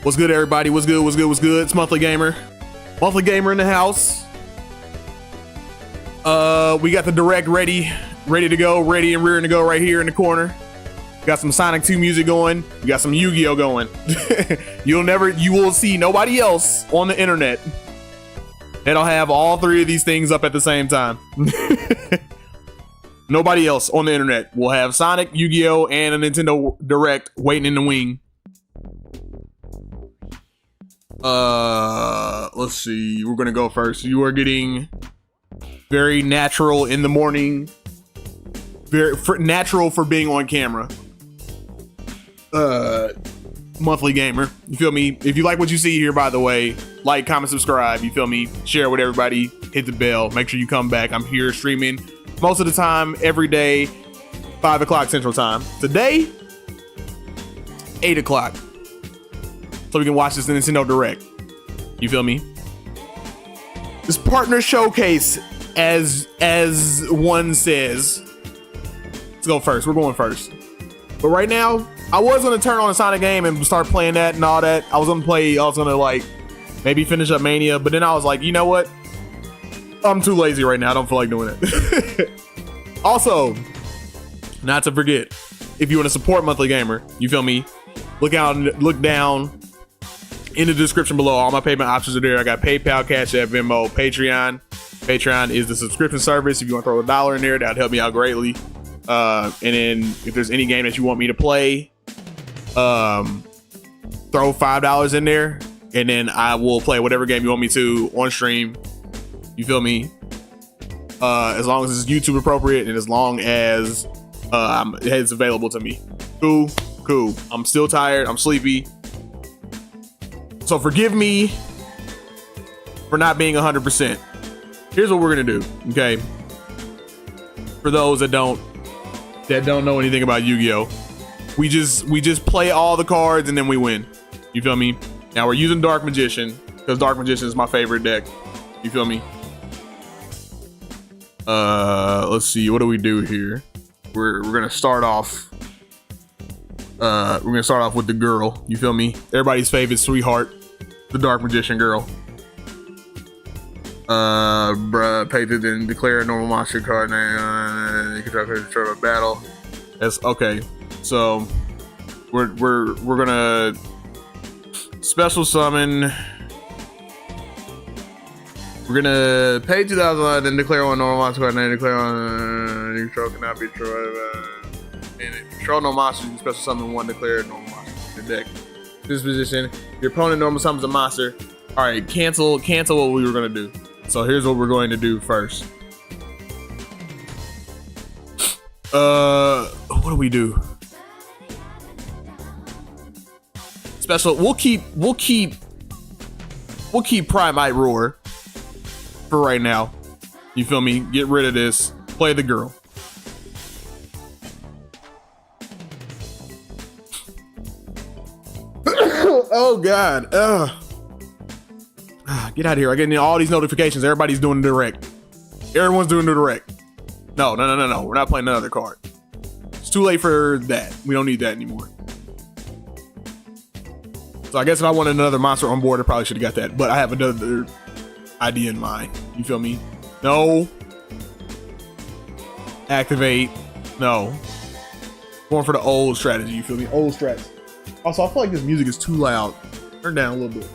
What's good, everybody? What's good? What's good? What's good? It's Monthly Gamer. Monthly Gamer in the house. We got the direct ready to go, ready and rearing to go right here in the corner. Got some Sonic 2 music going. We got some Yu-Gi-Oh going. You will see nobody else on the internet that'll have all three of these things up at the same time. Nobody else on the internet will have Sonic, Yu-Gi-Oh, and a Nintendo Direct waiting in the wing. Let's see. We're gonna go first. You are getting very natural in the morning. Very natural for being on camera. Monthly Gamer. You feel me? If you like what you see here, by the way, like, comment, subscribe. You feel me? Share with everybody. Hit the bell. Make sure you come back. I'm here streaming most of the time, every day, 5 o'clock Central Time. Today, 8 o'clock. So we can watch this Nintendo Direct. You feel me? This partner showcase, as one says. Let's go first. We're going first. But right now, I was gonna turn on a Sonic game and start playing that and all that. I was gonna like maybe finish up Mania, but then I was like, you know what? I'm too lazy right now. I don't feel like doing it. Also, not to forget, if you want to support Monthly Gamer, you feel me? Look down in the description below. All my payment options are there. I got PayPal, Cash App, Venmo, Patreon. Patreon is the subscription service. If you want to throw $1 in there, that would help me out greatly. And then if there's any game that you want me to play, throw $5 in there, and then I will play whatever game you want me to on stream. You feel me? As long as it's YouTube appropriate and as long as it's available to me. Cool. I'm still tired. I'm sleepy. So forgive me for not being 100%. Here's what we're gonna do, okay? For those that don't know anything about Yu-Gi-Oh, we just play all the cards and then we win. You feel me? Now we're using Dark Magician because Dark Magician is my favorite deck. You feel me? Let's see. What do we do here? We're gonna start off. We're gonna start off with the girl. You feel me? Everybody's favorite sweetheart, the Dark Magician girl. Pay to then declare a normal monster card name. You can try to control a battle. That's okay. So we're gonna special summon. We're gonna pay 2,000, then declare one normal monster card name. Declare on your control cannot be destroyed. And control no monsters. You can special summon one declared normal monster in the deck. This position, your opponent normal summons a monster. All right, cancel what we were gonna do. So here's what we're going to do first. What do we do? Special. We'll keep Primite Roar for right now. You feel me? Get rid of this. Play the girl. Oh God. Get out of here. I'm getting all these notifications. Everybody's doing the direct. Everyone's doing the direct. No. We're not playing another card. It's too late for that. We don't need that anymore. So I guess if I wanted another monster on board, I probably should have got that. But I have another idea in mind. You feel me? No. Activate. No. Going for the old strategy. You feel me? Old strategy. Also, I feel like this music is too loud. Turn down a little bit.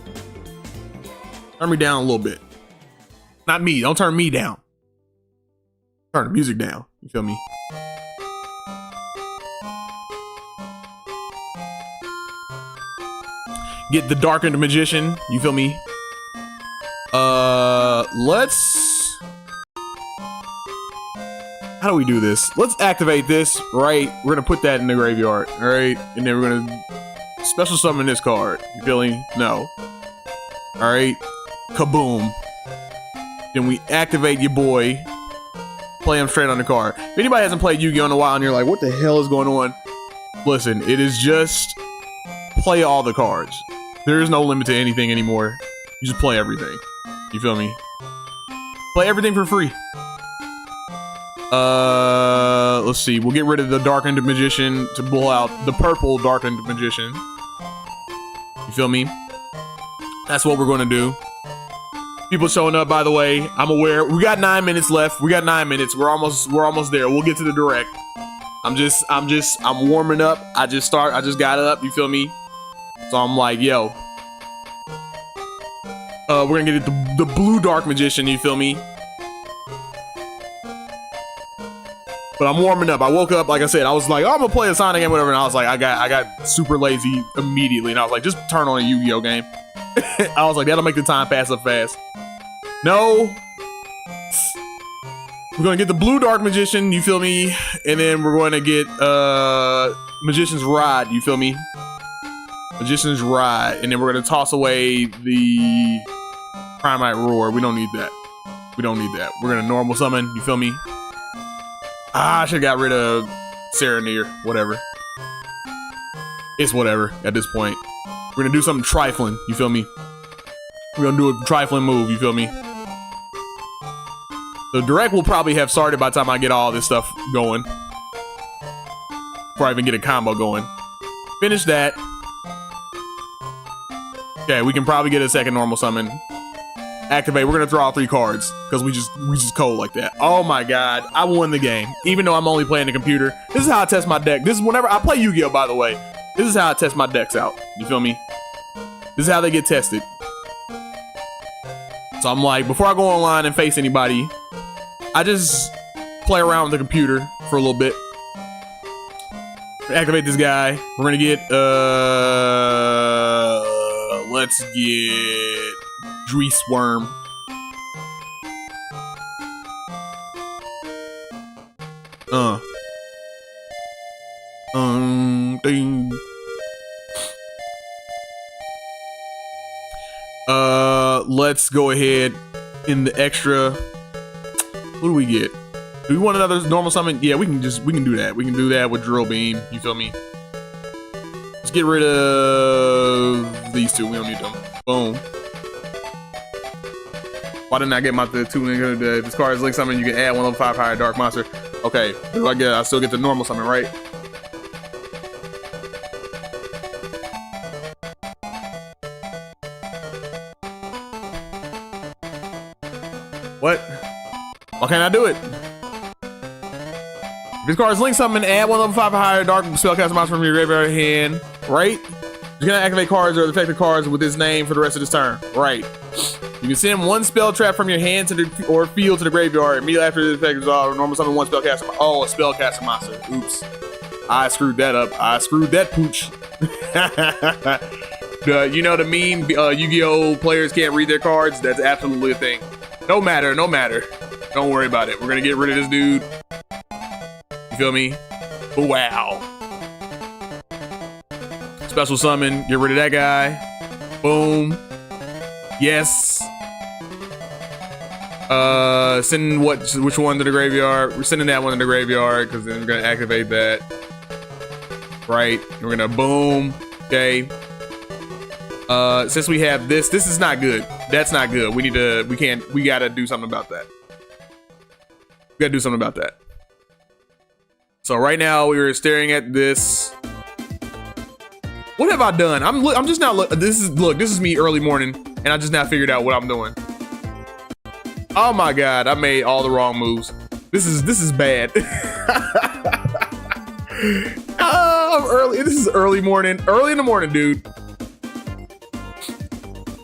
Turn me down a little bit. Not me. Don't turn me down. Turn the music down. You feel me? Get the Darkened Magician. You feel me? Let's... how do we do this? Let's activate this, right? We're gonna put that in the graveyard, all right? And then we're gonna special summon this card. You feel me? No. All right. Kaboom. Then we activate your boy. Play him straight on the card. If anybody hasn't played Yu-Gi-Oh! In a while and you're like, what the hell is going on? Listen, it is just play all the cards. There is no limit to anything anymore. You just play everything. You feel me? Play everything for free. Let's see. We'll get rid of the Darkened Magician to pull out the purple Darkened Magician. You feel me? That's what we're going to do. People showing up, by the way. I'm aware. We got 9 minutes left. We got 9 minutes. We're almost there. We'll get to the direct. I'm warming up. I just got up. You feel me? So I'm like, yo. We're gonna get the blue Dark Magician. You feel me? But I'm warming up. I woke up, like I said, I was like, oh, I'm gonna play a Sonic game, whatever. And I was like, I got super lazy immediately. And I was like, just turn on a Yu-Gi-Oh game. I was like, that'll make the time pass up fast. No. We're gonna get the blue Dark Magician, you feel me? And then we're going to get Magician's Rod, you feel me? Magician's Rod. And then we're gonna toss away the Primite Roar. We don't need that. We don't need that. We're gonna normal summon, you feel me? I should have got rid of Serenir, whatever. It's whatever at this point. We're gonna do something trifling, you feel me? We're gonna do a trifling move, you feel me? The direct will probably have started by the time I get all this stuff going. Before I even get a combo going. Finish that. Okay, we can probably get a second normal summon. Activate. We're gonna throw all 3 cards because we just cold like that. Oh my god, I won the game. Even though I'm only playing the computer. This is how I test my deck. This is whenever I play Yu-Gi-Oh, by the way. This is how I test my decks out. You feel me? This is how they get tested. So I'm like, before I go online and face anybody, I just play around with the computer for a little bit. Activate this guy. We're gonna get let's get Drees Worm. Ding. Let's go ahead in the extra. What do we get? Do we want another normal summon? Yeah, we can do that. We can do that with Drill Beam. You feel me? Let's get rid of these 2. We don't need them. Boom. Why didn't I get the 2? This card is link summon. You can add 1 level 5 higher Dark Monster. Okay. What do I get? I still get the normal summon, right? What? Why can't I do it? If this card is link summon, add 1 level 5 or higher Dark Spellcaster monster from your graveyard hand. Right? You're gonna activate cards or affect the cards with this name for the rest of this turn. Right. You can send 1 spell trap from your hand to the or field to the graveyard. Immediately after the effect is all, normal summon 1 spellcaster. Oh, a spellcaster monster. Oops. I screwed that up. I screwed that pooch. You know the meme, Yu-Gi-Oh players can't read their cards? That's absolutely a thing. No matter. Don't worry about it. We're gonna get rid of this dude. You feel me? Wow. Special summon. Get rid of that guy. Boom. Yes. Send which one to the graveyard? We're sending that one to the graveyard because then we're gonna activate that. Right. We're gonna boom. Okay. Since we have this is not good. That's not good. We gotta do something about that. We gotta do something about that. So right now we were staring at this. What have I done? I'm just now this is me early morning and I just now figured out what I'm doing. Oh my god, I made all the wrong moves. This is bad. I'm early. This is early morning. Early in the morning, dude.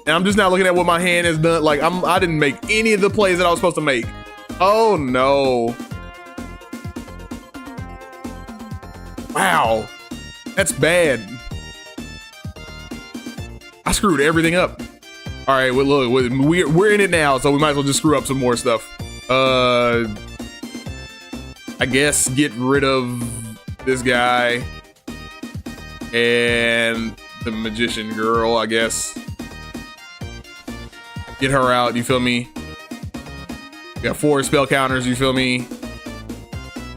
And I'm just now looking at what my hand has done. Like I didn't make any of the plays that I was supposed to make. Oh no. Wow. That's bad. I screwed everything up. All right, well, look, we're in it now, so we might as well just screw up some more stuff. I I guess get rid of this guy and the magician girl, I guess. Get her out, you feel me? Got 4 spell counters, you feel me?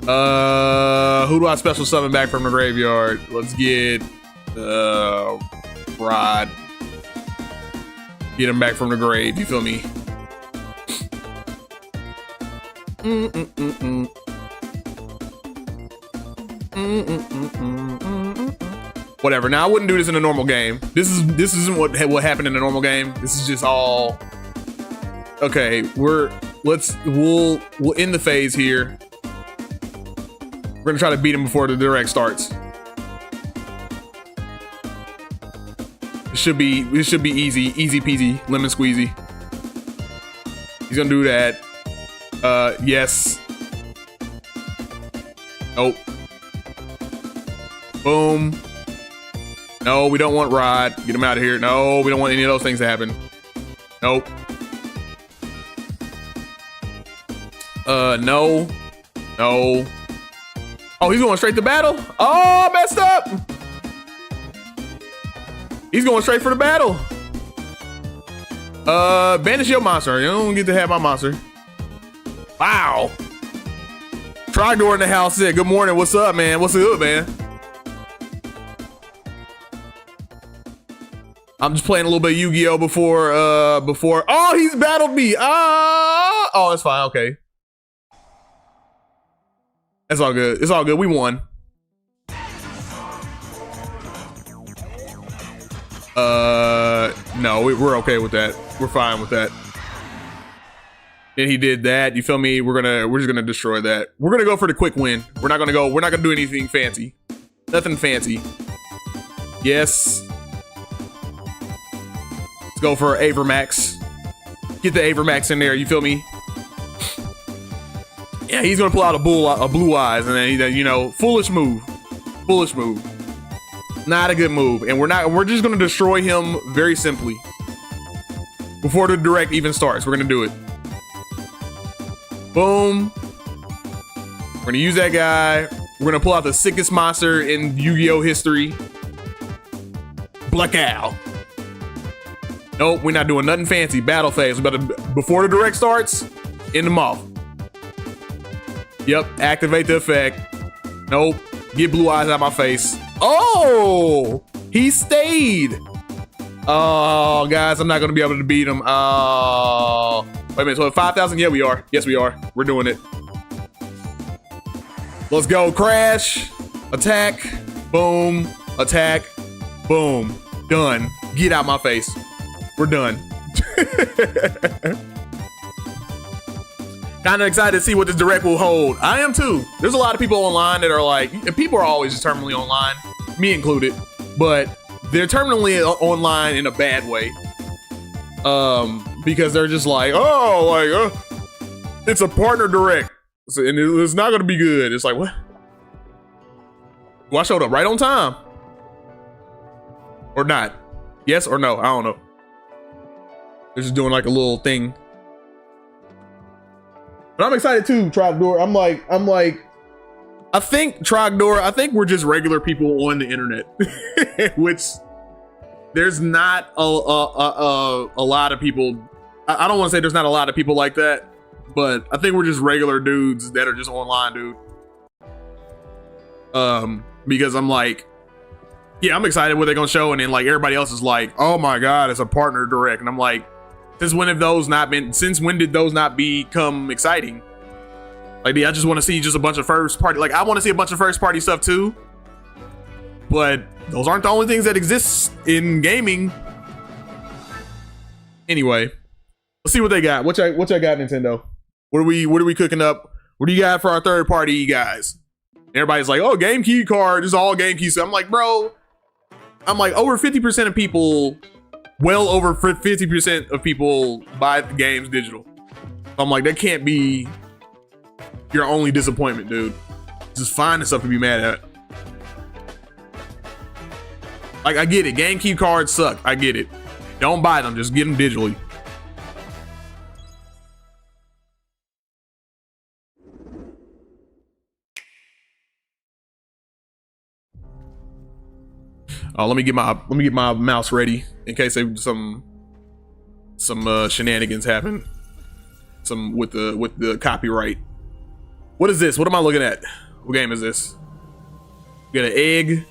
Who do I special summon back from the graveyard? Let's get Rod. Get him back from the grave, you feel me? Whatever. Now I wouldn't do this in a normal game. This isn't what happened in a normal game. This is just all okay. We'll end the phase here. We're gonna try to beat him before the direct starts. It should be easy peasy, lemon squeezy. He's gonna do that. Yes. Nope. Boom. No, we don't want Rod. Get him out of here. No, we don't want any of those things to happen. Nope. No. No. Oh, he's going straight to battle? Oh, messed up. He's going straight for the battle. Banish your monster. You don't get to have my monster. Wow. Trogdor in the house said, good morning. What's up, man? What's good, man? I'm just playing a little bit of Yu-Gi-Oh before, oh, he's battled me. Oh, that's fine. Okay. That's all good. It's all good. We won. No, we're okay with that. We're fine with that. And he did that. You feel me? We're just gonna destroy that. We're gonna go for the quick win. We're not gonna do anything fancy. Nothing fancy. Yes. Let's go for Avermax. Get the Avermax in there. You feel me? Yeah, he's gonna pull out a blue eyes, and then you know, foolish move. Foolish move. Not a good move. And we're just gonna destroy him very simply. Before the direct even starts, we're gonna do it. Boom. We're gonna use that guy. We're gonna pull out the sickest monster in Yu-Gi-Oh history. Black Owl. Nope, we're not doing nothing fancy. Battle phase. We better, before the direct starts, end them off. Yep, activate the effect. Nope, get blue eyes out of my face. Oh, he stayed. Oh, guys, I'm not gonna be able to beat him. Oh, wait a minute, so 5,000? Yeah, we are. Yes, we are. We're doing it. Let's go, crash, attack, boom, attack, boom, done. Get out my face. We're done. Kind of excited to see what this direct will hold. I am too. There's a lot of people online that are like, and people are always just terminally online, me included, but they're terminally online in a bad way. Because they're just like, it's a partner direct, and it's not gonna be good. It's like, what? Well, I showed up right on time, or not? Yes or no? I don't know. They're just doing like a little thing. But I'm excited too, Trogdor. I'm like, I think Trogdor, I think we're just regular people on the internet, which there's not a lot of people. I don't want to say there's not a lot of people like that, but I think we're just regular dudes that are just online, dude. Because I'm like, yeah, I'm excited what they're gonna show, and then like everybody else is like, oh my god, it's a partner direct, and I'm like, since when did those not become exciting? Like, I just want to see just a bunch of first party, like I want to see a bunch of first party stuff too, but those aren't the only things that exist in gaming. Anyway, let's see what they got. What y'all got, Nintendo? What are we cooking up? What do you got for our third party guys? Everybody's like, oh, game key card, this is all game keys. So I'm like, bro, over 50% of people, well over 50% of people buy the games digital. I'm like, that can't be your only disappointment, dude. Just finding stuff to be mad at. Like, I get it. Game key cards suck. I get it. Don't buy them. Just get them digitally. Oh, let me get my mouse ready in case some shenanigans happen. Some with the copyright. What is this? What am I looking at? What game is this? We got an egg.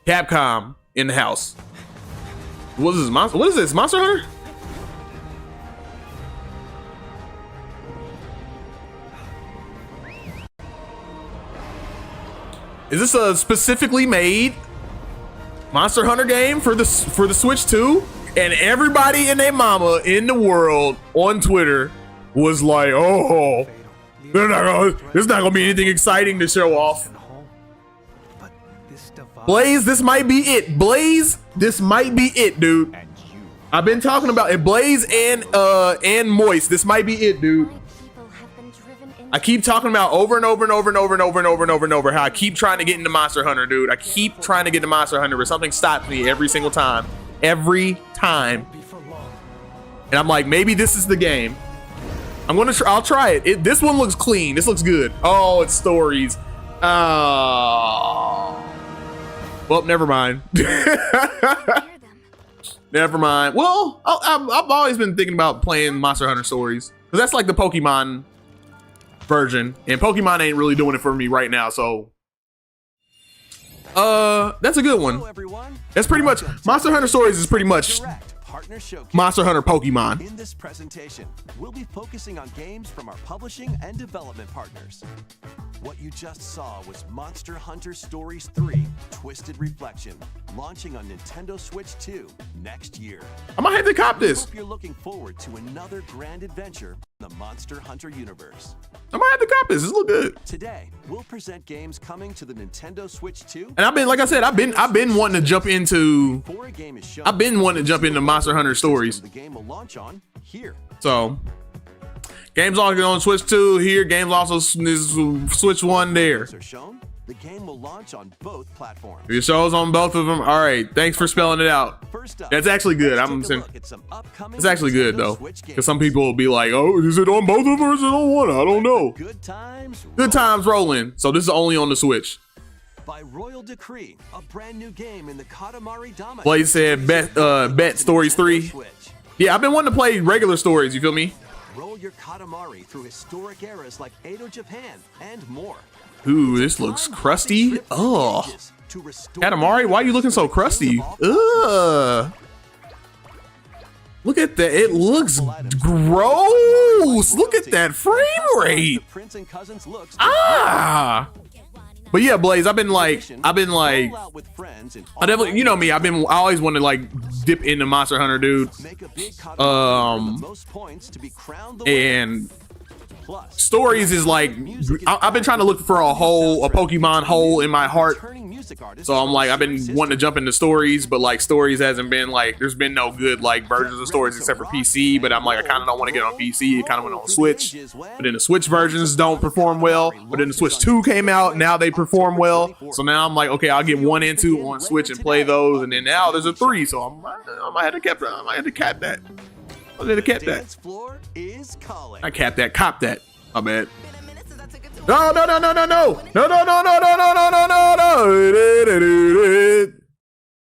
Capcom in the house. What is this? What is this? Monster Hunter? Is this a specifically made Monster Hunter game for the Switch 2? And everybody and their mama in the world on Twitter was like, "Oh, there's not gonna be anything exciting to show off." Blaze, this might be it. Blaze, this might be it, dude. I've been talking about it. Blaze and Moist, this might be it, dude. I keep talking about over and over and over and over and over and over and over and over how I keep trying to get into Monster Hunter, dude. I keep trying to get into Monster Hunter, but something stops me every single time. Every time. And I'm like, maybe this is the game. I'll try it. This one looks clean. This looks good. Oh, it's stories. Oh. Well, never mind. Never mind. Well, I've always been thinking about playing Monster Hunter Stories, because that's like the Pokemon version, and Pokemon ain't really doing it for me right now, so that's a good one. That's pretty much Monster Hunter Stories is pretty much Monster Hunter Pokemon. In this presentation, we'll be focusing on games from our publishing and development partners. What you just saw was Monster Hunter Stories 3: Twisted Reflection, launching on Nintendo Switch 2 next year. I might have to cop this. Hope you're looking forward to another grand adventure in the Monster Hunter universe. I might have to cop this. This look good. Today, we'll present games coming to the Nintendo Switch 2. And I've been, like I said, I've been wanting to jump into. Before a game is shown, I've been wanting to jump into Monster Hunter Stories. the game will launch on here. So, games on Switch 2 here. Games also is Switch 1 there. Are shown. The game will launch on both platforms. Your shows on both of them. All right, thanks for spelling it out. First up, That's actually good. let's I'm take a saying look at some upcoming it's actually good Nintendo though, Switch because some games. people will be like, "Oh, is it on both of them or is it on one? I don't know." Good times. Good times rolling. So this is only on the Switch. By Royal Decree, a brand new game in the Katamari Damacy. Blaze said, "Bet Stories 3." Switch. Yeah, I've been wanting to play regular stories. You feel me? Roll your Katamari through historic eras like Edo Japan and more. Ooh, this looks crusty. Oh, Katamari, why are you looking so crusty? Ugh. Look at that. It looks gross. Look at that frame rate. Ah. But yeah, Blaze, I've been like, I definitely, you know me, I always want to like dip into Monster Hunter, dude. And Stories is like, I've been trying to look for a Pokemon hole in my heart. So I'm like, I've been wanting to jump into Stories, but like Stories hasn't been like, there's been no good like versions of Stories except for PC. But I'm like, I kind of don't want to get on PC. It kind of went on Switch, but then the Switch versions don't perform well. But then the Switch 2 came out, now they perform well. So now I'm like, okay, I'll get 1 and 2 on Switch and play those. And then now there's a 3, so I might have to cap that. I might have to cap that. I capped that. Cop that. My bad. No.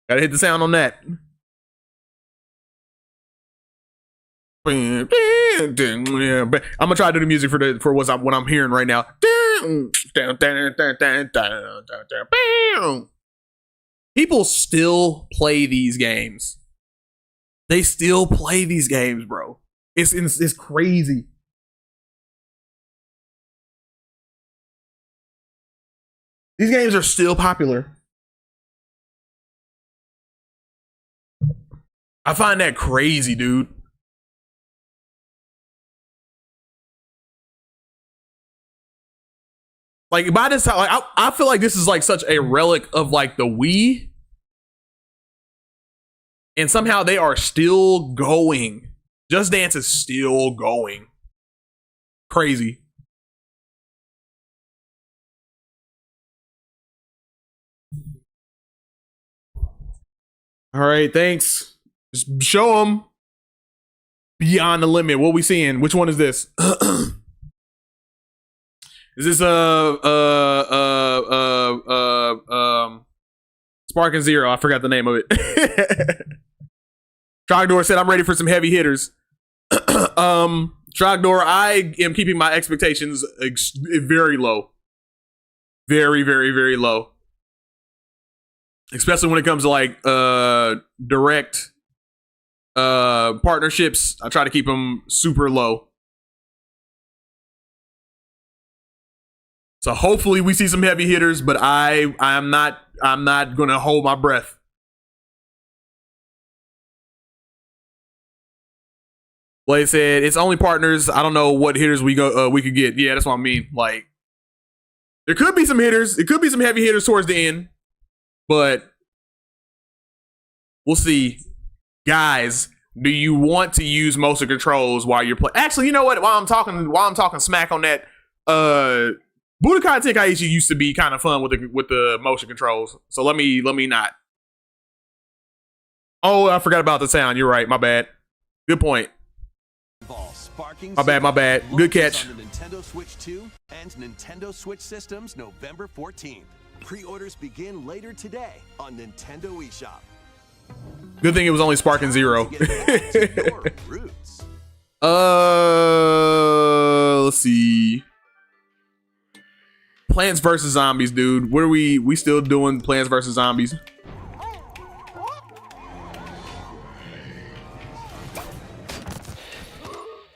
Gotta hit the sound on that. I'm gonna try to do the music for what I'm hearing right now. People still play these games. They still play these games, bro. It's crazy. These games are still popular. I find that crazy, dude. Like by this time, like I feel like this is like such a relic of like the Wii. And somehow they are still going. Just Dance is still going. Crazy. All right, thanks. Just show them Beyond the Limit. What we seeing? Which one is this? Is this Sparking Zero. I forgot the name of it. Trogdor said, I'm ready for some heavy hitters. Trogdor, I am keeping my expectations very low. Very, very, very low. Especially when it comes to like direct partnerships. I try to keep them super low. So hopefully we see some heavy hitters, but I'm not gonna hold my breath. Blade said it's only partners. I don't know what hitters we could get. Yeah, that's what I mean. Like, there could be some hitters. It could be some heavy hitters towards the end, but we'll see. Guys, do you want to use motion controls while you're playing? Actually, you know what? While I'm talking smack on that, Budokai Tenkaichi used to be kind of fun with the motion controls. So let me not. Oh, I forgot about the sound. You're right. My bad. Good point. My bad. Good catch. On the Nintendo Switch 2 and Nintendo Switch systems November 14th. Pre-orders begin later today on Nintendo eShop. Good thing it was only Sparking Zero. Let's see. Plants vs. Zombies, dude. What are we still doing Plants vs. Zombies?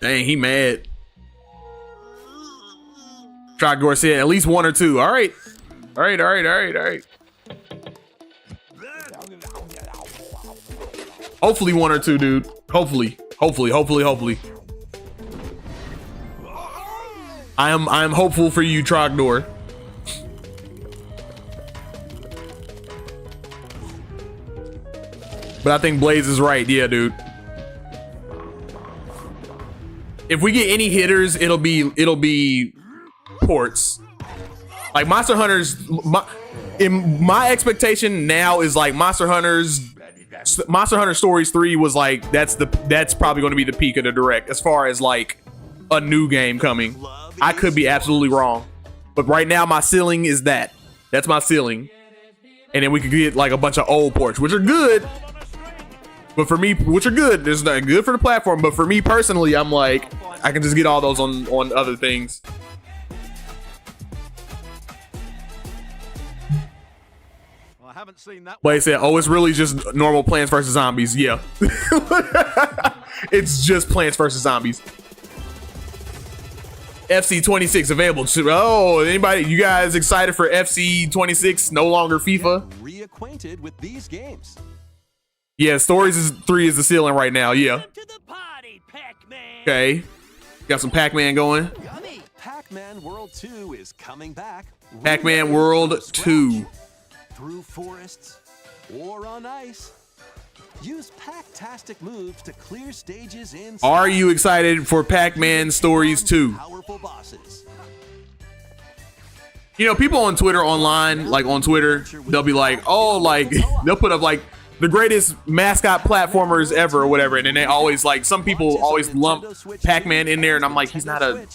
Dang, he mad. Trogdor said at least one or two. All right. Hopefully one or two, dude. Hopefully. I am hopeful for you, Trogdor. But I think Blaze is right. Yeah, dude. If we get any hitters, it'll be ports. Like Monster Hunters, my expectation now is like Monster Hunter Stories 3 was like that's probably going to be the peak of the direct as far as like a new game coming. I could be absolutely wrong, but right now my ceiling is that. That's my ceiling, and then we could get like a bunch of old ports, which are good. But for me, which are good, there's not good for the platform. But for me personally, I'm like, I can just get all those on other things. Well, I haven't seen that. But he said, "Oh, it's really just normal Plants vs. Zombies." Yeah, it's just Plants vs. Zombies. FC26 available. Oh, anybody? You guys excited for FC26? No longer FIFA. Reacquainted with these games. Yeah, Stories 3 is the ceiling right now. Yeah. To the party, Pac-Man. Okay. Got some Pac-Man going. Yummy. Pac-Man World 2 is coming back. Pac-Man World 2. Through forests or on ice. Use Pac-tastic moves to clear stages in. Are you excited for Pac-Man Stories 2? Powerful bosses. You know, people on Twitter online, like on Twitter, they'll be like, oh, like, they'll put up like the greatest mascot platformers ever or whatever, and then they always like some people always lump Pac-Man in there, and I'm like, he's not a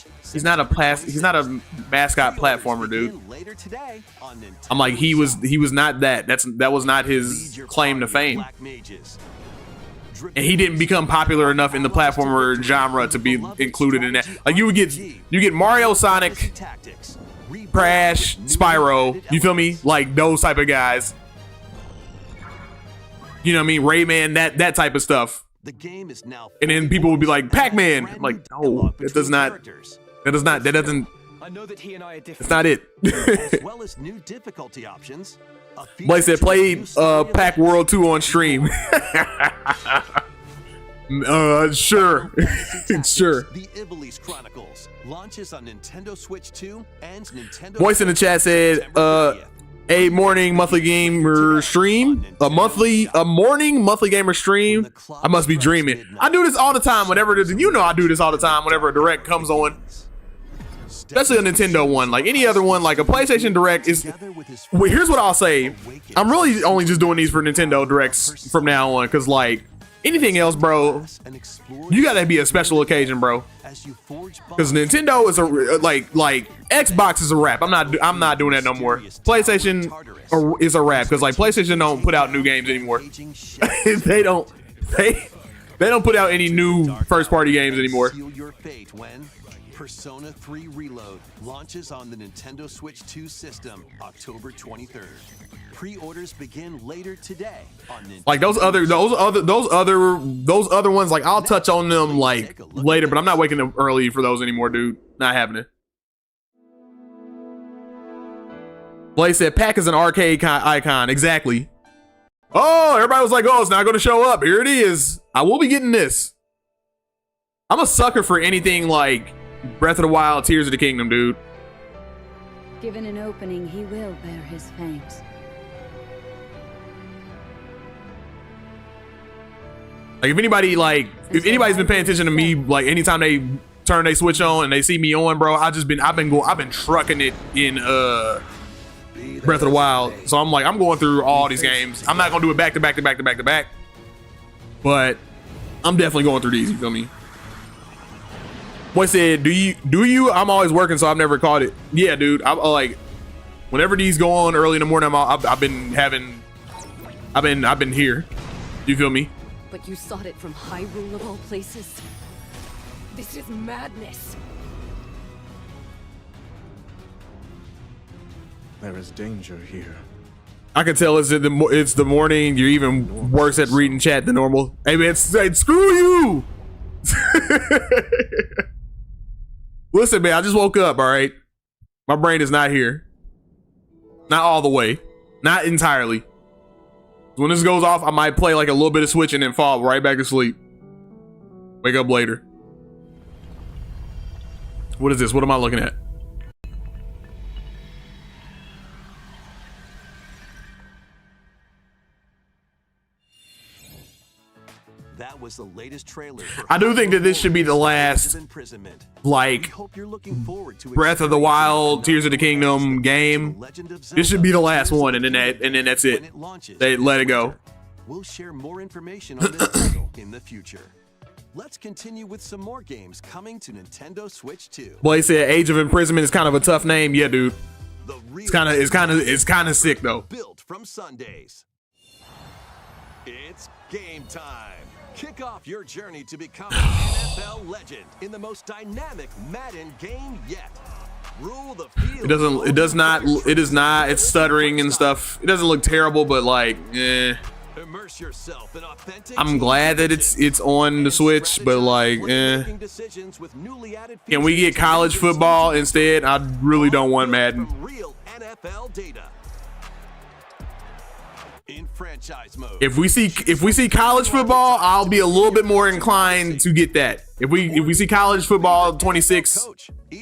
mascot platformer, dude. I'm like, he was not that. That was not his claim to fame, and he didn't become popular enough in the platformer genre to be included in that. Like you get Mario, Sonic, Crash, Spyro. You feel me? Like those type of guys. You know what I mean? Rayman, that type of stuff. The game is now. And then people would be like, Pac-Man. I'm like, no, that doesn't. I know that he and I are different. That's not it. As well as new difficulty options. Blake said, play Pac World 2 on stream. Sure. Sure. The Ivalice Chronicles launches on Nintendo Switch 2 and Nintendo. Voice in the chat said, a morning monthly gamer stream. A morning monthly gamer stream. I must be dreaming. I do this all the time whenever there's, you know, I do this all the time whenever a direct comes on. Especially a Nintendo one. Like any other one, like a PlayStation Direct is. Here's what I'll say. I'm really only just doing these for Nintendo Directs from now on, because like Anything else, bro, you gotta be a special occasion, bro. Because Nintendo is a like Xbox is a wrap. I'm not doing that no more. PlayStation is a wrap because like PlayStation don't put out new games anymore. they don't put out any new first party games anymore. Persona 3 Reload launches on the Nintendo Switch 2 system October 23rd. Pre-orders begin later today on Nintendo. Like those other ones, like I'll touch on them like later, but I'm not waking up early for those anymore, dude. Not happening. Blake said Pac is an arcade icon. Exactly. Oh, everybody was like, oh, it's not going to show up. Here it is. I will be getting this. I'm a sucker for anything like Breath of the Wild, Tears of the Kingdom, dude. Given an opening, he will bear his fangs. Like if anybody's been paying attention to me, like anytime they turn they switch on and they see me on, bro, I've been trucking it in Breath of the Wild. So I'm going through all these games. I'm not gonna do it back to back, but I'm definitely going through these. You feel me? Boy said, do you? I'm always working, so I've never caught it. Yeah, dude. I'm like, whenever these go on early in the morning, I've been here. You feel me? But you sought it from Hyrule of all places. This is madness. There is danger here. I can tell it's the morning. You're even worse at reading chat than normal. Hey man, screw you. Listen, man, I just woke up, all right? My brain is not here. Not all the way. Not entirely. When this goes off, I might play like a little bit of Switch and then fall right back to sleep. Wake up later. What is this? What am I looking at? That was the latest trailer. I do think that this should be the last, like, Breath of the Wild, Tears of the Kingdom game. This should be the last one, and then that's it. They let it go. We'll share more information on this title in the future. Let's continue with some more games coming to Nintendo Switch 2. Blake said Age of Imprisonment is kind of a tough name. Yeah, dude. It's kind of sick though. Built from Sundays. It's game time. Kick off your journey to become an NFL legend in the most dynamic Madden game yet. Rule the field. It is not. It's stuttering and stuff. It doesn't look terrible, but like, Immerse yourself in authentic. I'm glad that it's on the Switch, but like, Can we get college football instead? I really don't want Madden. Real NFL data. In franchise mode. If we see college football, I'll be a little bit more inclined to get that. If we see college football 26,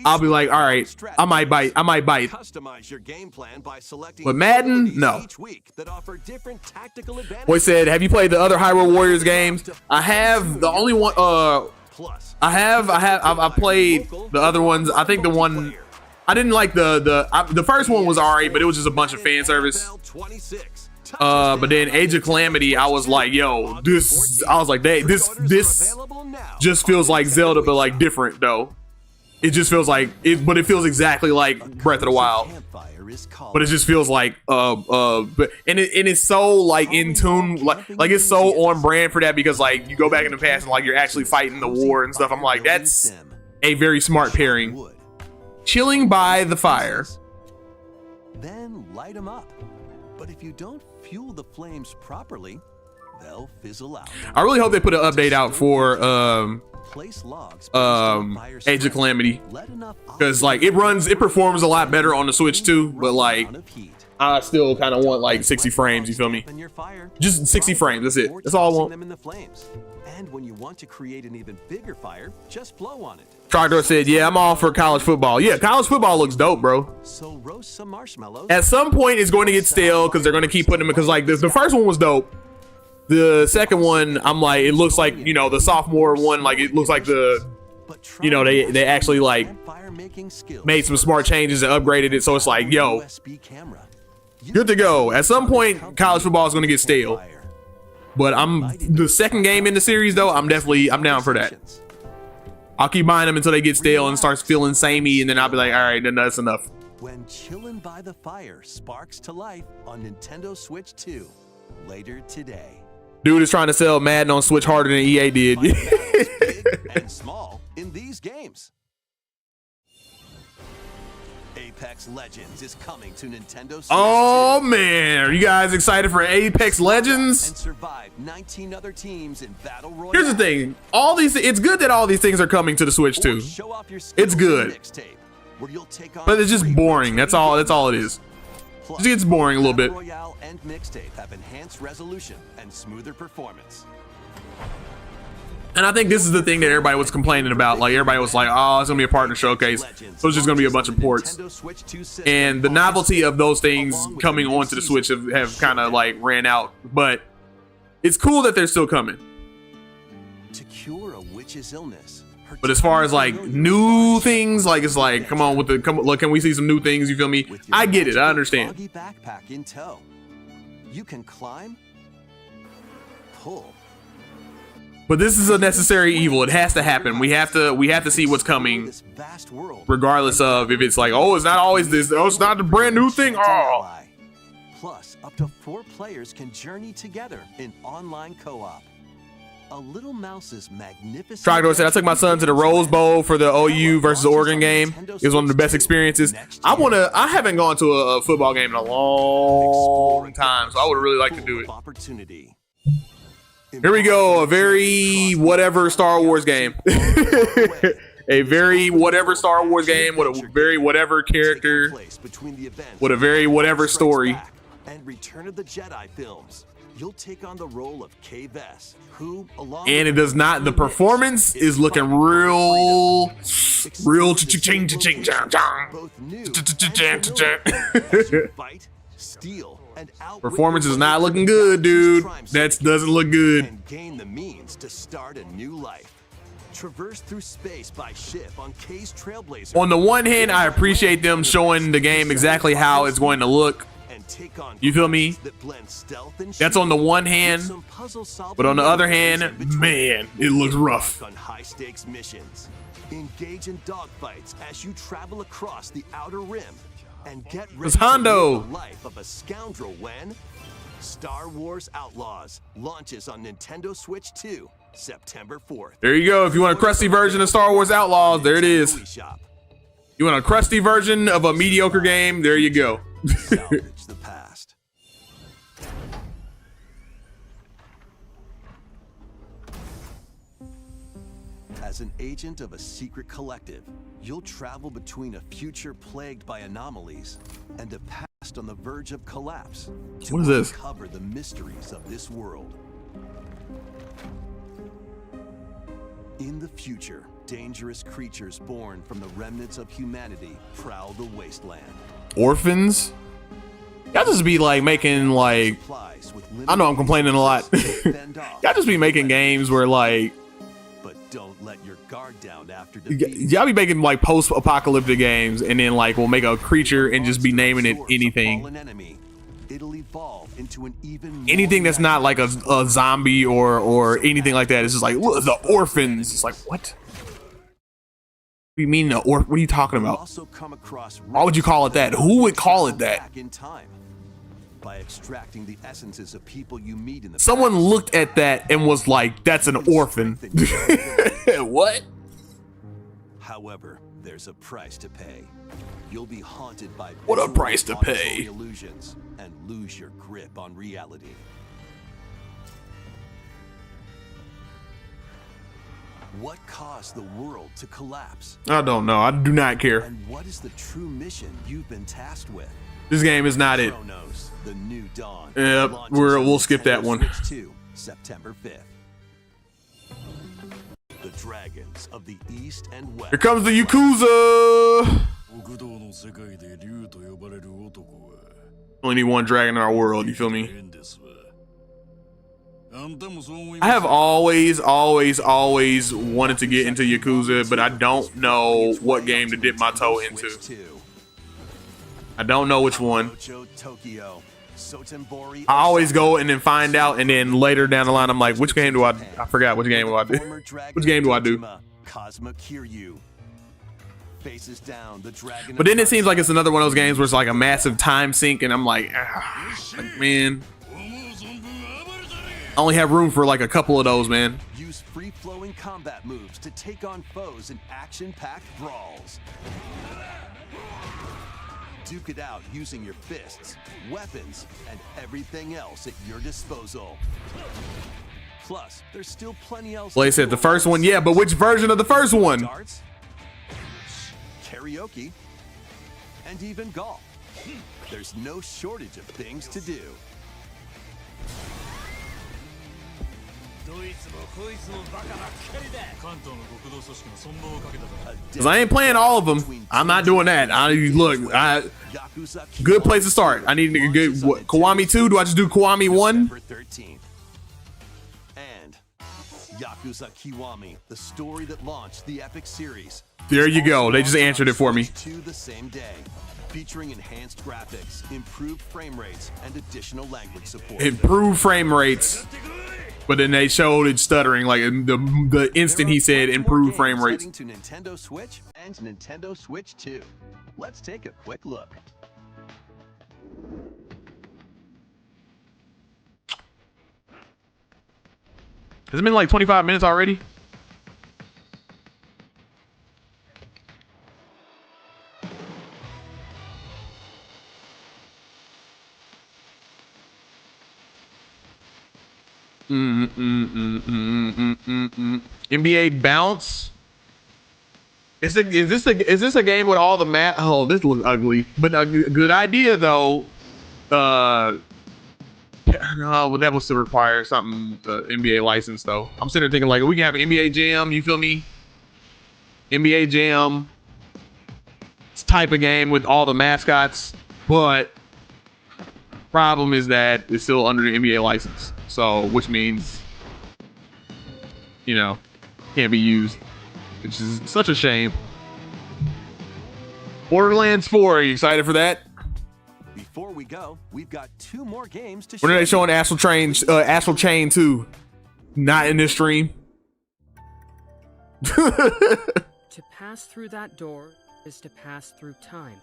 I'll be like, all right, I might bite. Customize your game plan by selecting but Madden, no. each week that offer different tactical advantages. Boy said, have you played the other Hyrule Warriors games? I have. The only one. I've played the other ones. I think the one I didn't like the first one was alright, but it was just a bunch of fan service. But then Age of Calamity, I was like, yo, this just feels like Zelda, but like different though. It just feels like it, but it feels exactly like Breath of the Wild. But it just feels like it's so like in tune, like it's so on brand for that, because like you go back in the past and like you're actually fighting the war and stuff. I'm like, that's a very smart pairing. Chilling by the fire. Then light them up. But if you don't fuel the flames properly, they'll fizzle out. I really hope they put an update out for Age of Calamity, because like it performs a lot better on the Switch too, but like I still kind of want like 60 frames, you feel me? Just 60 frames, that's it. That's all I want. And when you want to create an even bigger fire, just blow on it. Trogdor said, yeah, I'm all for college football. Yeah, college football looks dope, bro. So roast some marshmallows. At some point, it's going to get stale because they're going to keep putting them, because like the first one was dope. The second one, I'm like, it looks like, you know, the sophomore one, like it looks like the, you know, they actually like made some smart changes and upgraded it. So it's like, yo, good to go. At some point, college football is going to get stale. But the second game in the series though, I'm down for that. I'll keep buying them until they get stale and starts feeling samey, and then I'll be like, all right, then that's enough. When Chillin' by the Fire sparks to life on Nintendo Switch 2 later today. Dude is trying to sell Madden on Switch harder than EA did. Find battles big and small in these games. Apex Legends is coming to Nintendo Switch Oh 2. man, are you guys excited for Apex Legends? And survive 19 other teams in Battle Royale. Here's the thing, it's good that all these things are coming to the Switch Or too. show off your It's skills good. in Mixtape, where you'll take on But it's just 3 boring. That's all it is. Plus, It gets boring a little bit. Battle Royale and Mixtape have enhanced resolution and smoother performance. And I think this is the thing that everybody was complaining about. Like everybody was like, oh, it's gonna be a partner showcase. So it's just gonna be a bunch of ports. And the novelty of those things coming onto the Switch have kind of like ran out. But it's cool that they're still coming. To cure a witch's illness. But as far as like new things, like it's like, come on, look, can we see some new things? You feel me? I get it. I understand. Froggy backpack in tow. You can climb, pull. But this is a necessary evil. It has to happen. We have to see what's coming, This vast world. regardless of if it's like, oh, it's not always this. Oh, it's not the brand new thing. Oh, Plus, up to 4 players can journey together in online co-op. A Little Mouse's magnificent. Trogdor said, I took my son to the Rose Bowl for the OU versus Oregon game. It was one of the best experiences. I haven't gone to a football game in a long time, so I would really like to do it. Opportunity. Here we go, a very whatever Star Wars game. A very whatever Star Wars game with a very whatever character, with a very whatever story. And Return of the Jedi films. You'll take on the role of Kay Vess, who, along And it does not, the performance is looking real cha-ching, cha-ching, cha-ching. both new Cha-cha-cha-cha-cha. fight, steal, and outwit Performance your is not foes looking in good, dude. crime That syndicate doesn't look good. and gain the means to start a new life. Traverse through space by ship on Kay's Trailblazer. On the one hand, I appreciate them showing the game exactly how it's going to look. And take on You feel me? that blend stealth and That's on the shooting one with hand, some puzzle-solving but on the other metaphors hand, in between. man, it looks rough. On high-stakes missions. Engage in dogfights as you travel across the Outer Rim and get ready It's to Hondo. live the life of a scoundrel when Star Wars Outlaws launches on Nintendo Switch 2, September 4th. There you go. If you want a crusty version of Star Wars Outlaws, there it is. Shop. You want a crusty version of a mediocre game, there you go. Salvage the past. As an agent of a secret collective, you'll travel between a future plagued by anomalies and a past on the verge of collapse to What is this? uncover the mysteries of this world. In the future, dangerous creatures born from the remnants of humanity prowl the wasteland. Orphans? Y'all just be like making like, Supplies with I know I'm complaining a lot. fend off. Y'all just be making games where like, But don't let your guard down after defeat. y'all be making like post-apocalyptic games and then like we'll make a creature and just be naming it Source of anything. fallen enemy. It'll evolve into an even more Anything that's not like a zombie or anything like that. It's just like, look, the orphans. It's like, what? What do you mean what are you talking You'll about? also come across Why would you call it that? Who would call it that? back in time by extracting the essences of people you meet in the Someone looked at that and was like, that's an orphan. What? However, there's a price to pay. You'll be haunted by What a visual price to auditory pay. illusions and lose your grip on reality. What caused the world to collapse? I don't know. I do not care. And what is the true mission you've been tasked with? This game is not it. Chronos, the New Dawn. Yep, launches we'll on skip that Nintendo one. Switch 2, September 5th. The Dragons of the East and West. Here comes the Yakuza. 極道の世界で竜と呼ばれる男は Only need one dragon in our world. You feel me? 変ですわ。あんたもそう思い I ます have always wanted to get into Yakuza, but I don't know what game to dip my toe into. Switch 2. I don't know which one. Mojo Tokyo. Sotenbori. I always go and then find out, and then later down the line, I'm like, which game do I forgot which game do I do? Which game do I do? Cosma Kiryu. Faces down the dragon. But then it seems like it's another one of those games where it's like a massive time sink, and I'm like man, I only have room for like a couple of those, man. Use free-flowing combat moves to take on foes in action-packed brawls. Duke it out using your fists, weapons, and everything else at your disposal. Plus, there's still plenty else. Well, they said the first one, yeah, but which version of the first one? Darts, karaoke, and even golf. There's no shortage of things to do. Cause I ain't playing all of them. I'm not doing that. Good place to start. I need a good what, Kiwami 2. Do I just do Kiwami 1? And Yakuza Kiwami, the story that launched the Epic series. There you go. They just answered it for me. The same day, featuring enhanced graphics, improved frame rates, and additional language support. Improved frame rates. But then they showed it stuttering like the instant he said improved frame rates. To Nintendo Switch and Nintendo Switch 2. Let's take a quick look. Has it been like 25 minutes already? NBA bounce. Is this a game with all the map? Oh, this looks ugly, but a good idea though. No, well, that will still require something NBA license though. I'm sitting there thinking like we can have an NBA Jam. You feel me? NBA Jam. It's type of game with all the mascots, but problem is that it's still under the NBA license. So, which means, you know, can't be used, which is such a shame. Borderlands 4, are you excited for that? Before we go, we've got 2 more games to show. When are they showing Astral Chain 2? Not in this stream. To pass through that door is to pass through time.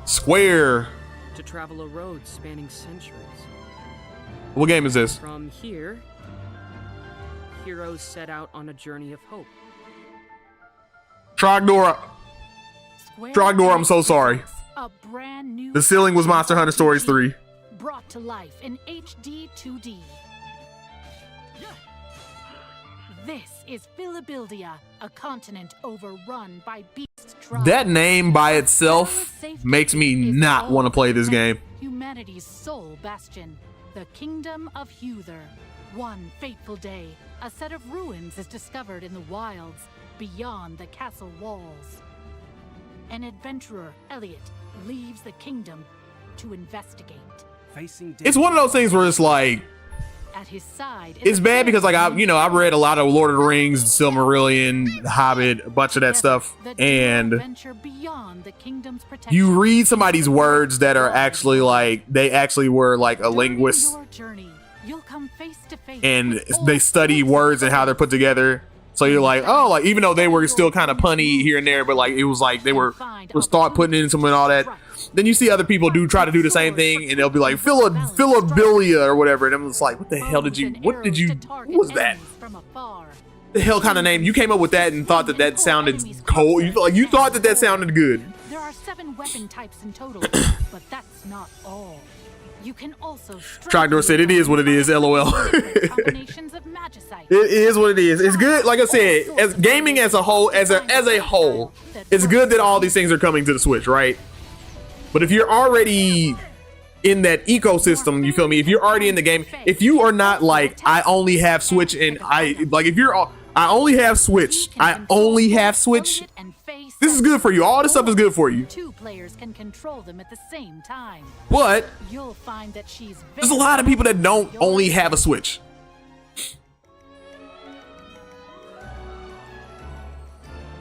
Square. To travel a road spanning centuries. What game is this? From here, heroes set out on a journey of hope. Trogdor, I'm so sorry. A brand new The ceiling was Monster Hunter Stories 3. brought to life in HD 2D. This is Philabildia, a continent overrun by beast tribes. That name by itself makes me not want to play this game. Humanity's sole bastion, the Kingdom of Huther. One fateful day, a set of ruins is discovered in the wilds beyond the castle walls. An adventurer, Elliot, leaves the kingdom to investigate. It's one of those things where it's like, At his side, it's bad because like I've read a lot of Lord of the Rings, Silmarillion, Hobbit, a bunch of that stuff, and you read somebody's words that are actually like they actually were like a linguist, and they study words and how they're put together. So you're like, oh, like even though they were still kind of punny here and there, but like it was like they was thought putting in some and all that. Then you see other people try to do the same thing, and they'll be like Philabilia or whatever, and I'm just like, what the hell what was that? The hell kind of name? You came up with that and thought that sounded cold. You thought that sounded good. There are 7 weapon types in total, but that's not all. You can also Trogdor said it is what it is, LOL. combinations of magicite. It is what it is. It's good, like I said, as gaming as a whole, as a whole, it's good that all these things are coming to the Switch, right? But if you're already in that ecosystem, you feel me? If you're already in the game, if you are not like, I only have Switch and I only have Switch, this is good for you. All this stuff is good for you. 2 players can control them at the same time. But You'll find that she's there's a lot of people that don't only have a Switch.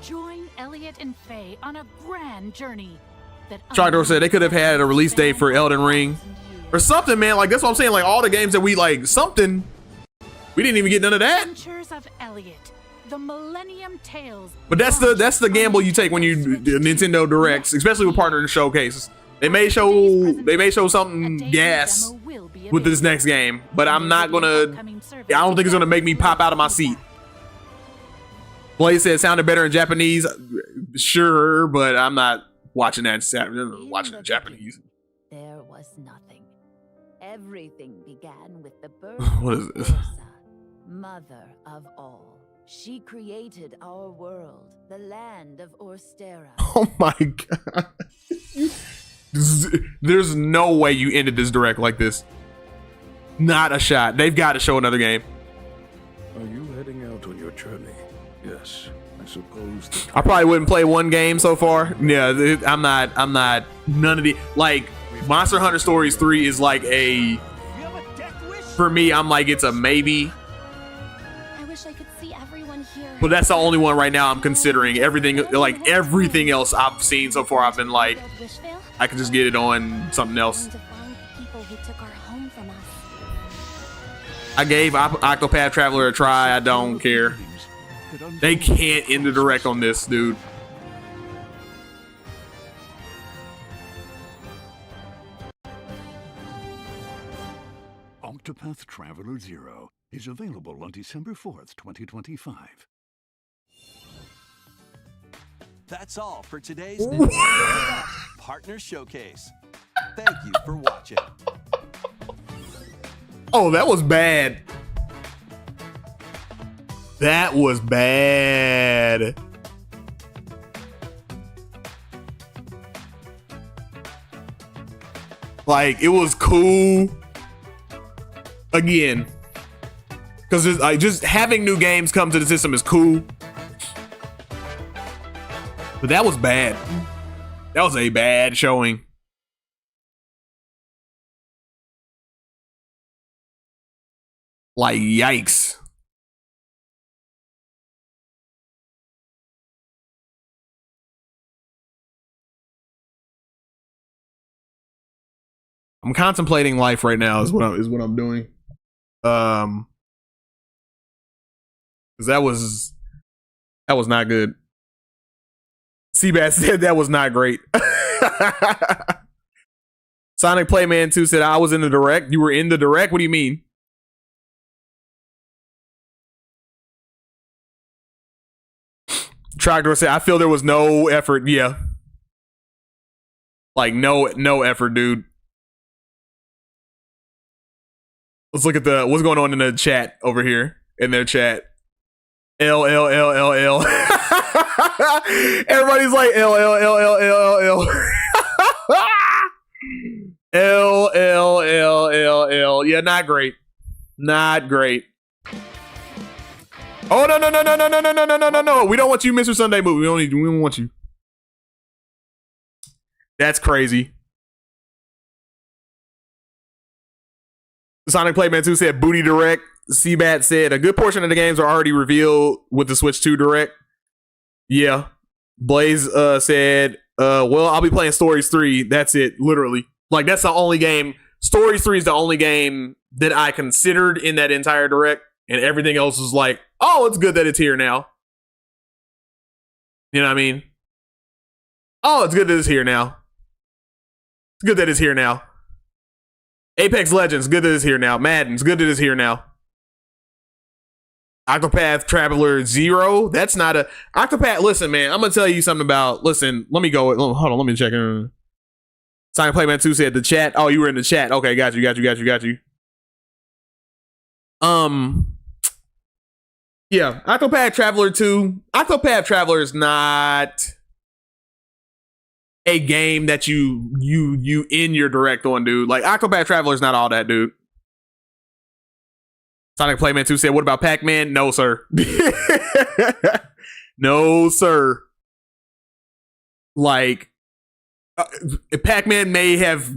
Join Elliot and Faye on a grand journey. that Trogdor said they could have had a release date for Elden Ring or something, man. Like, that's what I'm saying. Like, all the games that we like, something. We didn't even get none of that. Adventures of Elliot, the Millennium Tales. But that's the gamble you take when you Nintendo Directs, especially with partner showcases. They may show something gas with this next game, but I'm not gonna. I don't think it's gonna make me pop out of my seat. Blaze said it sounded better in Japanese. Sure, but I'm not watching that. Watching the Japanese. There was nothing. Everything began with the birth What is of this? Ursa, mother of all. She created our world, the land of Orstera. Oh my god. There's no way you ended this direct like this. Not a shot. They've got to show another game. Are you heading out on your journey? Yes, I suppose. I probably wouldn't play one game so far. Yeah, I'm not. None of the like Monster Hunter Stories 3 is like a. You have a death wish? For me, I'm like it's a maybe. I wish I could see everyone here. But that's the only one right now I'm considering. Everything else I've seen so far, I've been like, Wishvale? I could just get it on something else. To find the people who took our home from us. I gave Octopath Traveler a try. I don't care. They can't end the direct on this, dude. Octopath Traveler 0 is available on December 4th, 2025. That's all for today's Nintendo Direct Partner Showcase. Thank you for watching. Oh, that was bad. That was bad. Like, it was cool. Again. Because like, just having new games come to the system is cool. But that was bad. That was a bad showing. Like, yikes. I'm contemplating life right now is what I'm doing. 'Cause that was not good. Seabass said that was not great. Sonic Playman 2 said I was in the direct. You were in the direct? What do you mean? Trogdor said I feel there was no effort. Yeah. Like no effort, dude. Let's look at what's going on in the chat over here. In their chat. L. Everybody's like L. L. Yeah, not great. Not great. Oh no. We don't want you, Mr. Sunday Movie. We don't want you. That's crazy. Sonic Playman 2 said booty direct. Seabat said a good portion of the games are already revealed with the Switch 2 direct. Yeah. Blaze said, well, I'll be playing Stories 3. That's it, literally. Like, that's the only game. Stories 3 is the only game that I considered in that entire direct. And everything else is like, oh, it's good that it's here now. You know what I mean? Oh, it's good that it's here now. It's good that it's here now. Apex Legends, good that it's here now. Madden's good that it's here now. Octopath Traveler 0, that's not a Octopath. Listen, man, I'm gonna tell you something about. Listen, let me go. Hold on, let me check in. Sonic Playman 2 said the chat. Oh, you were in the chat. Okay, got you. Yeah, Octopath Traveler 2. Octopath Traveler is not a game that you in your direct on, dude. Like, Octopath Traveler is not all that, dude. Sonic Playman 2 said, what about Pac-Man? No, sir. No, sir. Like, Pac-Man may have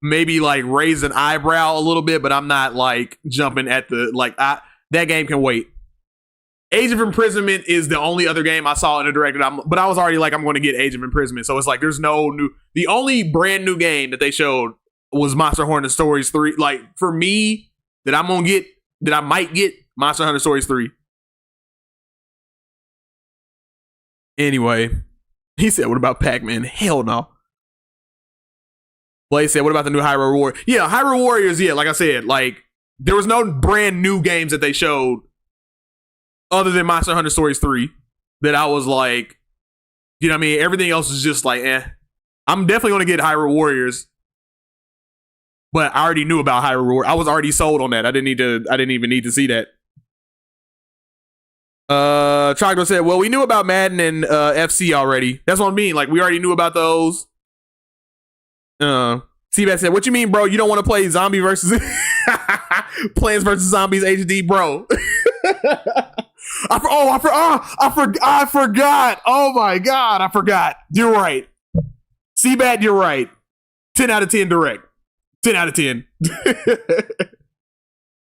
maybe like raised an eyebrow a little bit, but I'm not like jumping at the, like, that game can wait. Age of Imprisonment is the only other game I saw in a direct, but I was already like, I'm going to get Age of Imprisonment. So it's like, there's no new. The only brand new game that they showed was Monster Hunter Stories 3. Like, for me, that I'm going to get, that I might get Monster Hunter Stories 3. Anyway, he said, what about Pac-Man? Hell no. Blaze said, what about the new Hyrule Warriors? Yeah, Hyrule Warriors, yeah, like I said, like, there was no brand new games that they showed other than Monster Hunter Stories 3 that I was like, you know what I mean? Everything else is just like, eh. I'm definitely going to get Hyrule Warriors, but I already knew about Hyrule Warriors. I was already sold on that. I didn't even need to see that. Trogdor said, well, we knew about Madden and FC already. That's what I mean. Like, we already knew about those. Seabat said, what you mean, bro? You don't want to play Zombie versus Plants vs. Zombies HD, bro? I forgot. Oh my God, I forgot. You're right. Seabat, you're right. 10 out of 10 direct. 10 out of 10.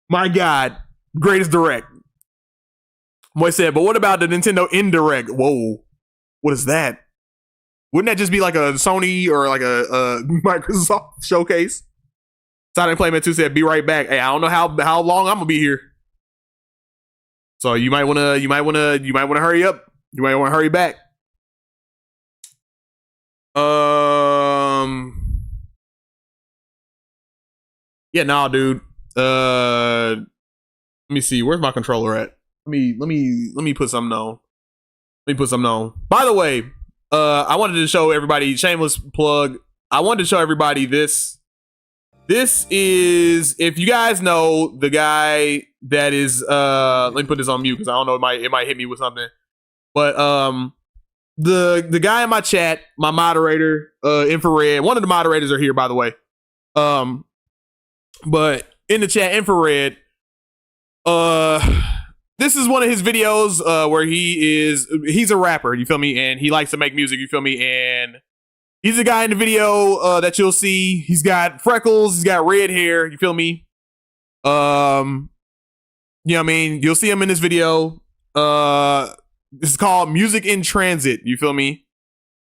My God. Greatest direct. Boy said, but what about the Nintendo Indirect? Whoa. What is that? Wouldn't that just be like a Sony or like a Microsoft showcase? Sonic Playman 2 said, be right back. Hey, I don't know how long I'm gonna be here. So you might wanna hurry up. You might wanna hurry back. Yeah, nah, dude. Let me see. Where's my controller at? Let me put something on. By the way, I wanted to show everybody, shameless plug. I wanted to show everybody this. This is, if you guys know the guy that is, let me put this on mute because I don't know, it might hit me with something. But the guy in my chat, my moderator, Infrared, one of the moderators are here, by the way. But in the chat, Infrared, this is one of his videos where he's a rapper, you feel me? And he likes to make music, you feel me? And he's the guy in the video that you'll see. He's got freckles, he's got red hair, you feel me? You know what I mean? You'll see him in this video. This is called Music in Transit, you feel me?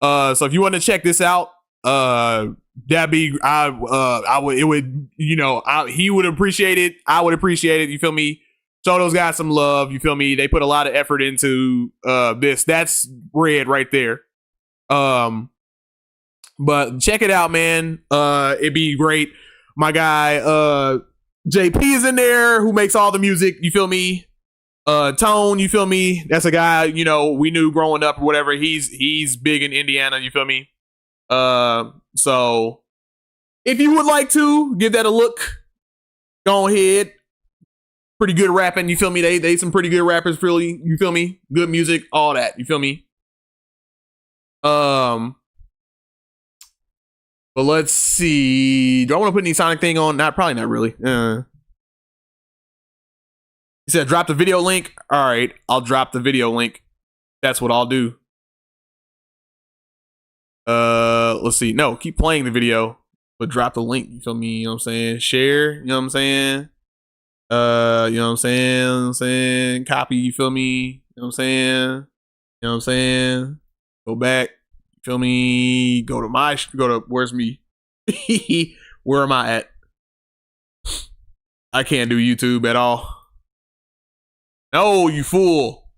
So if you want to check this out, that'd be, he would appreciate it. I would appreciate it, you feel me? Show those guys some love, you feel me? They put a lot of effort into this. That's red right there. But check it out, man. It'd be great. My guy JP is in there, who makes all the music, you feel me? Tone, you feel me? That's a guy, you know, we knew growing up or whatever. He's big in Indiana, you feel me? So if you would like to give that a look, go ahead. Pretty good rapping, you feel me? They some pretty good rappers, really, you feel me? Good music, all that, you feel me? But let's see. Do I want to put any Sonic thing on? Probably not really. He said, drop the video link. All right, I'll drop the video link. That's what I'll do. Let's see. No, keep playing the video, but drop the link. You feel me? You know what I'm saying? Share. You know what I'm saying? You know what I'm saying? Copy. You feel me? You know what I'm saying? You know what I'm saying? Go back. You feel me? Go to where's me? Where am I at? I can't do YouTube at all. No, you fool.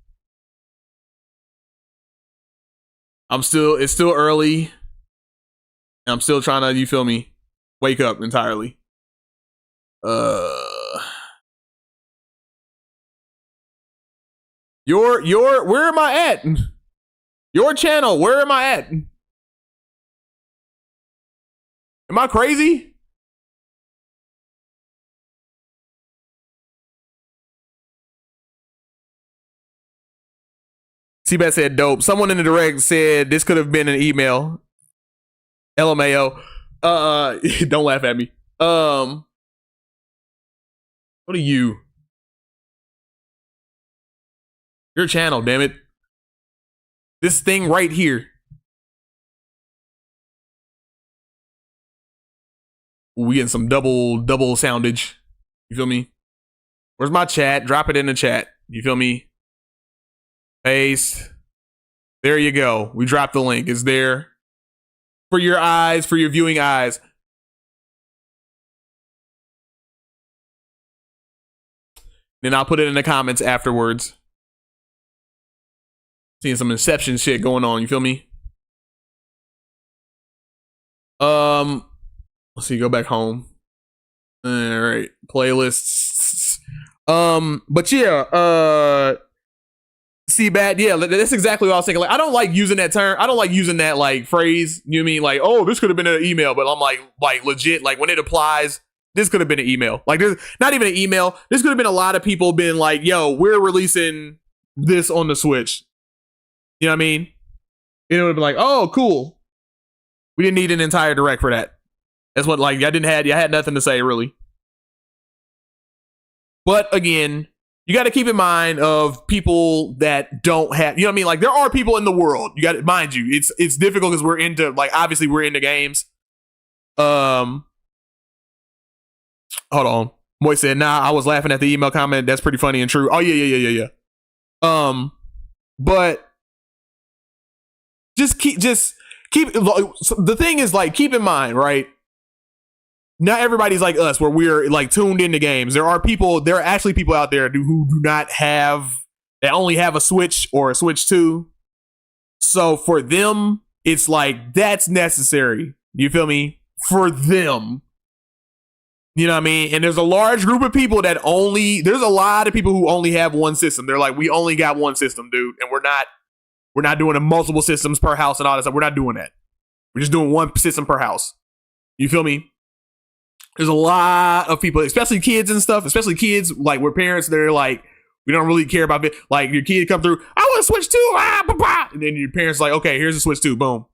It's still early. And I'm still trying to, you feel me, wake up entirely. Where am I at? Your channel, where am I at? Am I crazy? Seabat said dope. Someone in the direct said this could have been an email. LMAO. Don't laugh at me. What are you? Your channel, damn it. This thing right here. We getting some double soundage. You feel me? Where's my chat? Drop it in the chat. You feel me? Paste. There you go. We dropped the link. It's there for your eyes, for your viewing eyes. Then I'll put it in the comments afterwards. Seeing some Inception shit going on. You feel me? Let's see. Go back home. All right. Playlists. But yeah. C-Bat, yeah, that's exactly what I was thinking. Like, I don't like using that term. I don't like using that like phrase. You know what I mean? Like, oh, this could have been an email, but I'm like legit. Like when it applies, this could have been an email. Like there's not even an email. This could have been a lot of people being like, yo, we're releasing this on the Switch. You know what I mean? It would have been like, oh, cool. We didn't need an entire direct for that. That's what like I had nothing to say really. But again, you got to keep in mind of people that don't have, you know what I mean? Like there are people in the world. You got to mind you, it's difficult because we're into like obviously we're into games. Hold on. Moy said, "Nah, I was laughing at the email comment. That's pretty funny and true." Oh yeah. But just keep the thing is like keep in mind, right? Not everybody's like us where we're like tuned into games. There are actually people out there who do not have, they only have a Switch or a Switch 2. So for them, it's like that's necessary. You feel me? For them. You know what I mean? And there's a large group of people there's a lot of people who only have one system. They're like, we only got one system, dude. And we're not doing multiple systems per house and all that stuff. We're not doing that. We're just doing one system per house. You feel me? There's a lot of people, especially kids and stuff, especially kids like where parents, they're like, we don't really care about it. Like your kid come through, I want to Switch 2. And then your parents like, okay, here's a Switch 2. Boom.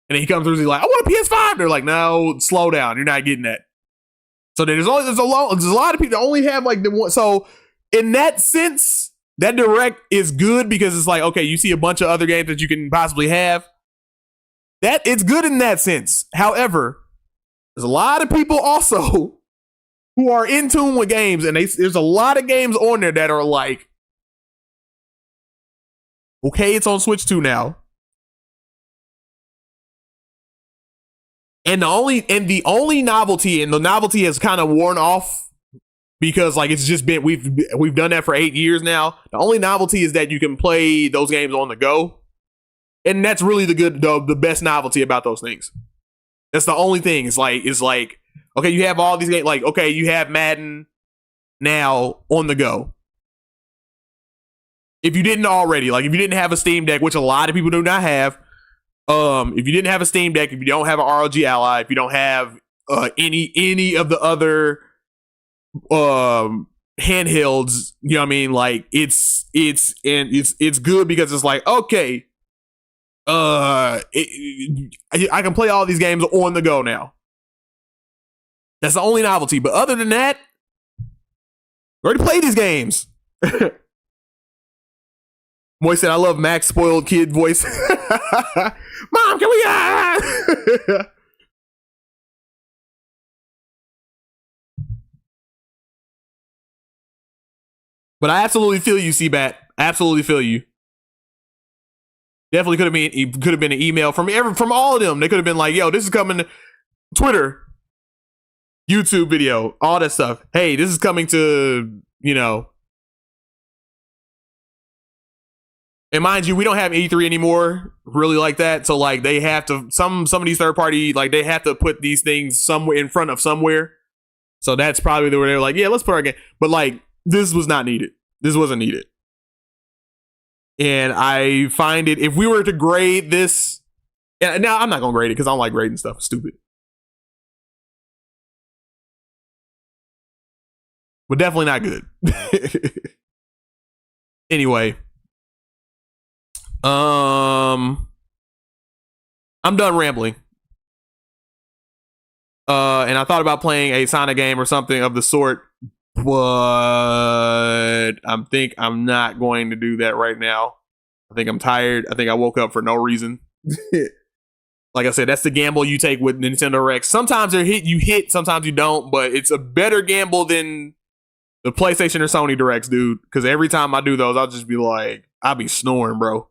And then he comes through, he's like, I want a PS5. They're like, no, slow down. You're not getting that. So there's a lot of people that only have like the one. So in that sense, that direct is good because it's like, okay, you see a bunch of other games that you can possibly have. That it's good in that sense. However, there's a lot of people also who are in tune with games, and there's a lot of games on there that are like, okay, it's on Switch 2 now. And the only novelty, and the novelty has kind of worn off because like it's just been we've done that for 8 years now. The only novelty is that you can play those games on the go. And that's really the best novelty about those things. That's the only thing. It's like, okay, you have all these games. Like, okay, you have Madden now on the go. If you didn't already, like if you didn't have a Steam Deck, which a lot of people do not have, if you didn't have a Steam Deck, if you don't have an ROG Ally, if you don't have any of the other handhelds, you know what I mean? Like it's good because it's like, okay, I can play all these games on the go now. That's the only novelty. But other than that, I already played these games. Moy said, I love Mac's spoiled kid voice. Mom, can we? But I absolutely feel you, C-Bat. Absolutely feel you. Definitely could have been an email from all of them. They could have been like, yo, this is coming to Twitter, YouTube video, all that stuff. Hey, this is coming to, you know. And mind you, we don't have E3 anymore, really like that. So like they have to some of these third party, like they have to put these things somewhere in front of somewhere. So that's probably where they're like, yeah, let's put our game. But like this was not needed. This wasn't needed. And I find it, if we were to grade this, and now I'm not gonna grade it because I don't like grading stuff. It's stupid. But definitely not good. Anyway. I'm done rambling. And I thought about playing a Sonic game or something of the sort, but I'm not going to do that right now. I think I'm tired. I think I woke up for no reason. Like I said, that's the gamble you take with Nintendo Directs. Sometimes you hit, sometimes you don't, but it's a better gamble than the PlayStation or Sony Directs, dude. Because every time I do those, I'll just be like, I be snoring, bro.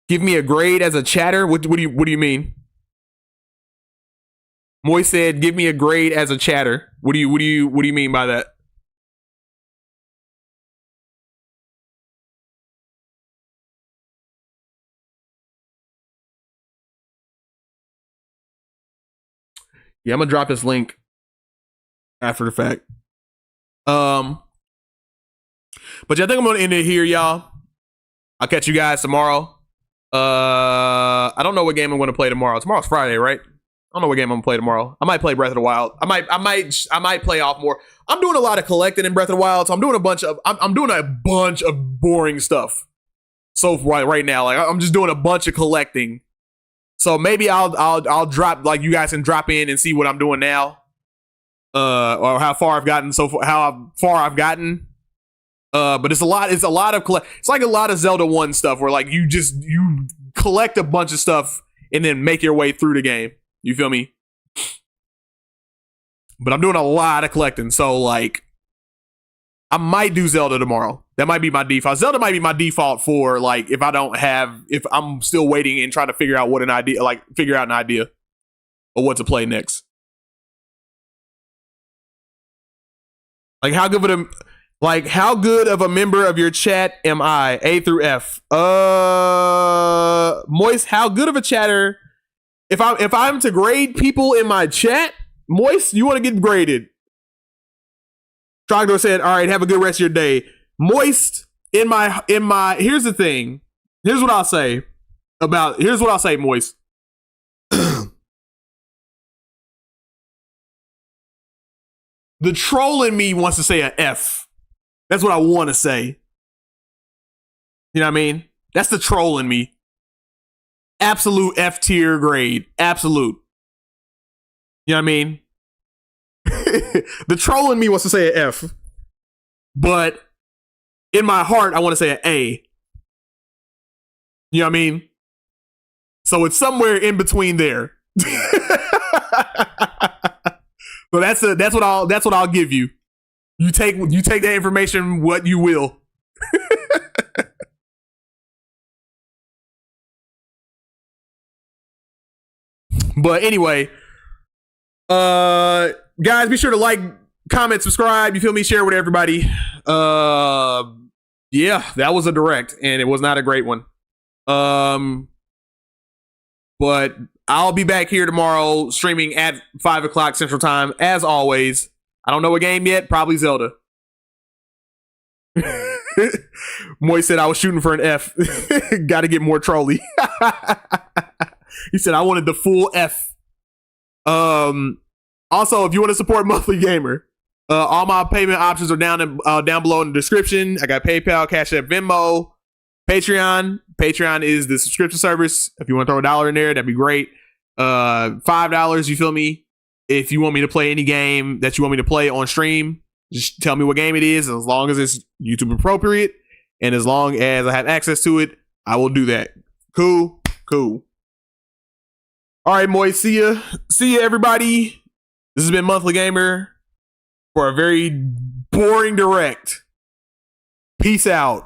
Give me a grade as a chatter. What do you mean? Moy said, "Give me a grade as a chatter." What do you mean by that? Yeah, I'm gonna drop this link after the fact. But yeah, I think I'm gonna end it here, y'all. I'll catch you guys tomorrow. I don't know what game I'm gonna play tomorrow. Tomorrow's Friday, right? I don't know what game I'm gonna play tomorrow. I might play Breath of the Wild. I might play off more. I'm doing a lot of collecting in Breath of the Wild, so I'm doing a bunch of boring stuff. So right now, like I'm just doing a bunch of collecting. So maybe I'll drop, like, you guys can drop in and see what I'm doing now, or how far I've gotten I've gotten. But it's a lot of it's like a lot of Zelda 1 stuff where like you collect a bunch of stuff and then make your way through the game. You feel me? But I'm doing a lot of collecting, so like I might do Zelda tomorrow. That might be my default. Zelda might be my default for like if I'm still waiting and trying to figure out an idea of what to play next. Like how good of a member of your chat am I? A through F. Moist, how good of a chatter? If I'm to grade people in my chat, Moist, you want to get graded. Trogdor said, all right, have a good rest of your day. Moist, in my here's the thing. Here's what I'll say, Moist. The troll in me wants to say an F. That's what I want to say. You know what I mean? That's the troll in me. Absolute F tier grade. Absolute. You know what I mean? The troll in me wants to say an F. But in my heart, I want to say an A. You know what I mean? So it's somewhere in between there. So that's what I'll give you. You take that information what you will. But anyway, guys, be sure to like, comment, subscribe. You feel me? Share with everybody. Yeah, that was a direct, and it was not a great one. But I'll be back here tomorrow streaming at 5 o'clock Central Time, as always. I don't know a game yet. Probably Zelda. Moy said I was shooting for an F. Got to get more trolly. He said I wanted the full F. Also, if you want to support Monthly Gamer, all my payment options are down below in the description. I got PayPal, Cash App, Venmo, Patreon. Patreon is the subscription service. If you want to throw $1 in there, that'd be great. $5, you feel me? If you want me to play any game that you want me to play on stream, just tell me what game it is. As long as it's YouTube appropriate and as long as I have access to it, I will do that. Cool. All right, Moy. See ya, everybody. This has been Monthly Gamer for a very boring direct. Peace out.